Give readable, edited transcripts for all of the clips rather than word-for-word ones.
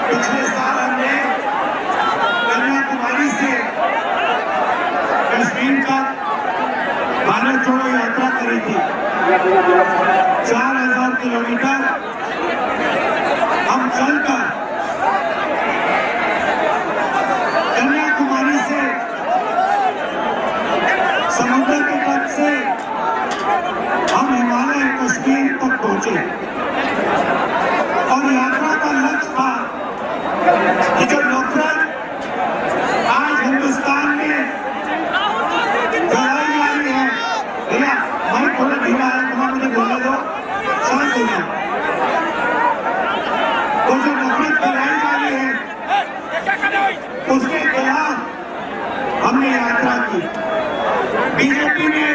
पिछले साल हमने कन्याकुमारी से कश्मीर तक भारत जोड़ो यात्रा करी थी। 4000 किलोमीटर हम चलकर कन्याकुमारी से समुद्र के तट से हम हिमालय कश्मीर तक पहुंचे और यात्रा का लक्ष्य था कि जो नफरत आज हिंदुस्तान में फैलाई जा रही है, भैया मैं थोड़ा धीमा है, थोड़ा मुझे बोलने दो, शांत हो जाओ। तो जो नफरत फैलाई जा रही है उसके खिलाफ हमने यात्रा की। बीजेपी ने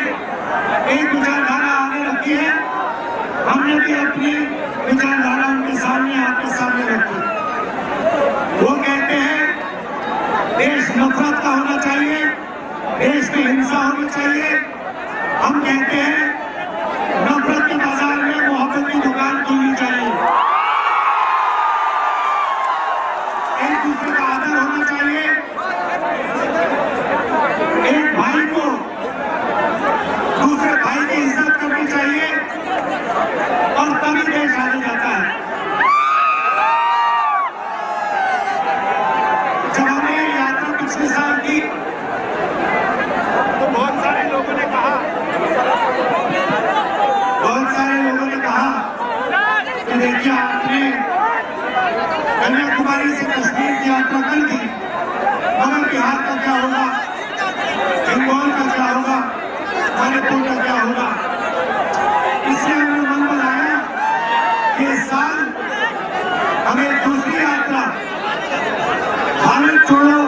एक विचारधारा आगे रखी है, हमने भी अपनी विचारधारा उनके सामने आपके सामने रखी। वो कहते हैं देश नफरत का होना चाहिए, देश में हिंसा होनी चाहिए। हम कहते हैं नफरत के बाजार में मोहब्बत की दुकान खुलनी चाहिए, एक दूसरे का आदर होना चाहिए, एक भाई को दूसरे भाई की इज्जत करनी चाहिए और तभी देश आगे जाता है। जब हमने यात्रा पिछले साल की तो बहुत सारे लोगों ने कहा कि देखिए आपने कन्याकुमारी से कश्मीर की यात्रा कर दी, मगर बिहार का क्या होगा, बंगाल का क्या होगा, मणिपुर का क्या होगा। इससे हमने मन बनाया कि इस साल हमें दूसरी यात्रा भारत छोड़ो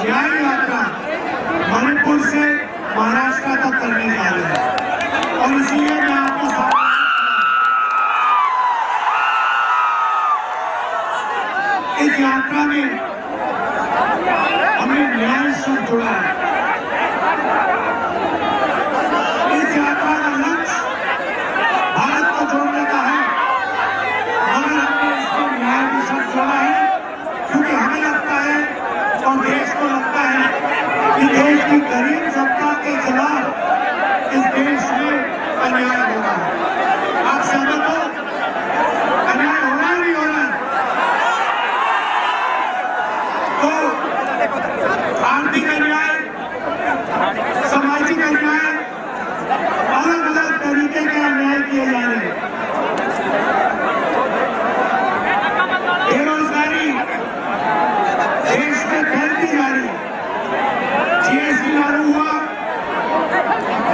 न्याय यात्रा मणिपुर से महाराष्ट्र तक करने जा रहे हैं और इसलिए मैं आपके साथ इस यात्रा में हमने न्याय शब्द जोड़ा है। इस यात्रा का लक्ष्य भारत को जोड़ने का है, मगर हमने इसमें न्याय भी शब्द जोड़ा है क्योंकि हमें लगता है और देश को लगता है कि देश की गरीब जनता के खिलाफ इस देश में अन्याय हो रहा है। आप सहमत हो? अन्याय हो रहा है, नहीं हो रहा है? तो आर्थिक अन्याय, सामाजिक अन्याय, अलग अलग तरीके के अन्याय किए जा रहे हैं। बेरोजगारी देश में फैलती जा रही है। जीएसटी लागू हुआ,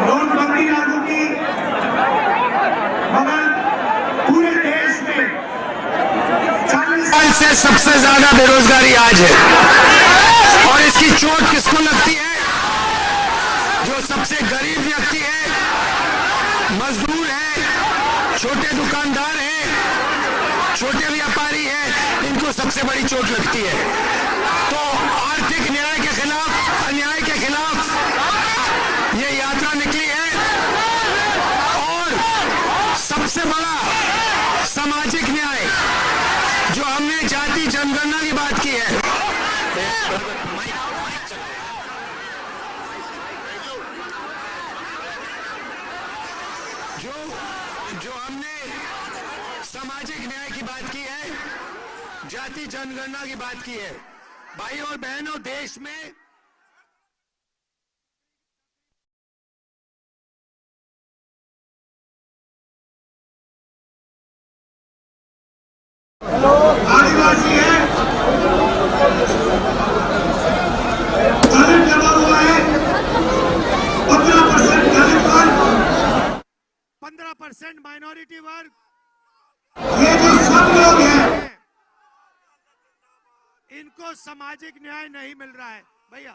नोटबंदी लागू की, मगर पूरे देश में 40 साल से सबसे ज्यादा बेरोजगारी आज है। और इसकी चोट किसको लगती है? जो सबसे गरीब व्यक्ति है, मजदूर है, छोटे दुकानदार है, छोटे व्यापारी है, इनको सबसे बड़ी चोट लगती है। तो आर्थिक न्याय के खिलाफ, अन्याय के खिलाफ ये यात्रा निकली है। और सबसे बड़ा सामाजिक न्याय जो हमने जाति जनगणना की बात की है, जो हमने सामाजिक न्याय की बात की है, जाति जनगणना की बात की है। भाई और बहनों, देश में आदिवासी है, दलित दबा हुआ है, 15% दलित वर्ग, 15% माइनॉरिटी वर्ग, ये जो सब लोग हैं इनको सामाजिक न्याय नहीं मिल रहा है। भैया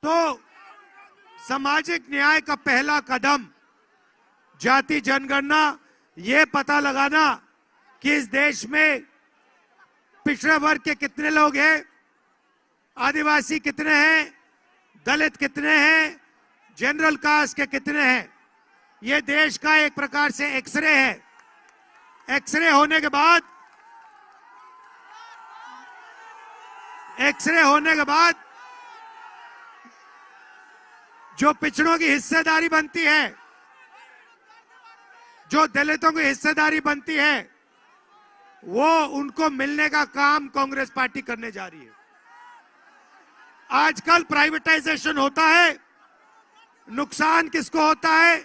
तो सामाजिक न्याय का पहला कदम जाति जनगणना, ये पता लगाना कि इस देश में पिछड़े वर्ग के कितने लोग हैं, आदिवासी कितने हैं, दलित कितने हैं, जनरल कास्ट के कितने हैं। ये देश का एक प्रकार से एक्सरे है। एक्सरे होने के बाद जो पिछड़ों की हिस्सेदारी बनती है, जो दलितों की हिस्सेदारी बनती है, वो उनको मिलने का काम कांग्रेस पार्टी करने जा रही है। आजकल प्राइवेटाइजेशन होता है, नुकसान किसको होता है?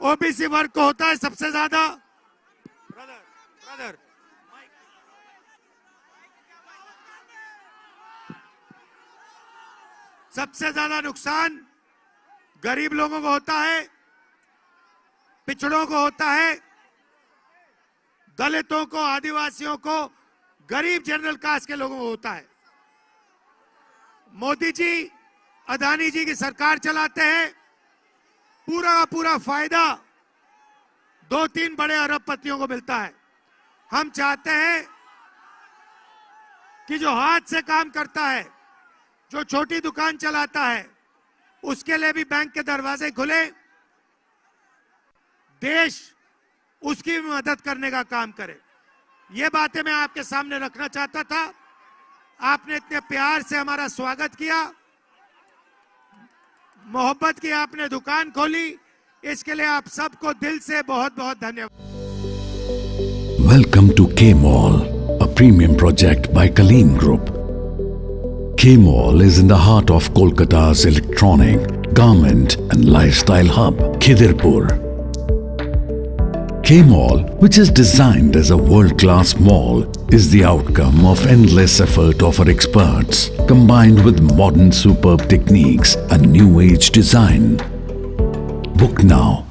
ओबीसी वर्ग को होता है सबसे ज्यादा। ब्रदर सबसे ज्यादा नुकसान गरीब लोगों को होता है, पिछड़ों को होता है, दलितों को, आदिवासियों को, गरीब जनरल कास्ट के लोगों को होता है। मोदी जी अदानी जी की सरकार चलाते हैं, पूरा का पूरा फायदा 2-3 बड़े अरबपतियों को मिलता है। हम चाहते हैं कि जो हाथ से काम करता है, जो छोटी दुकान चलाता है, उसके लिए भी बैंक के दरवाजे खुले, देश उसकी भी मदद करने का काम करे। ये बातें मैं आपके सामने रखना चाहता था। आपने इतने प्यार से हमारा स्वागत किया, मोहब्बत की आपने दुकान खोली, इसके लिए आप सबको दिल से बहुत बहुत धन्यवाद। Welcome to K-Mall, a premium project by Kaleen Group. K-Mall is in the heart of Kolkata's electronic, garment and lifestyle hub, Khidirpur. K-Mall, which is designed as a world-class mall, is the outcome of endless effort of our experts, combined with modern superb techniques and new age design. Book now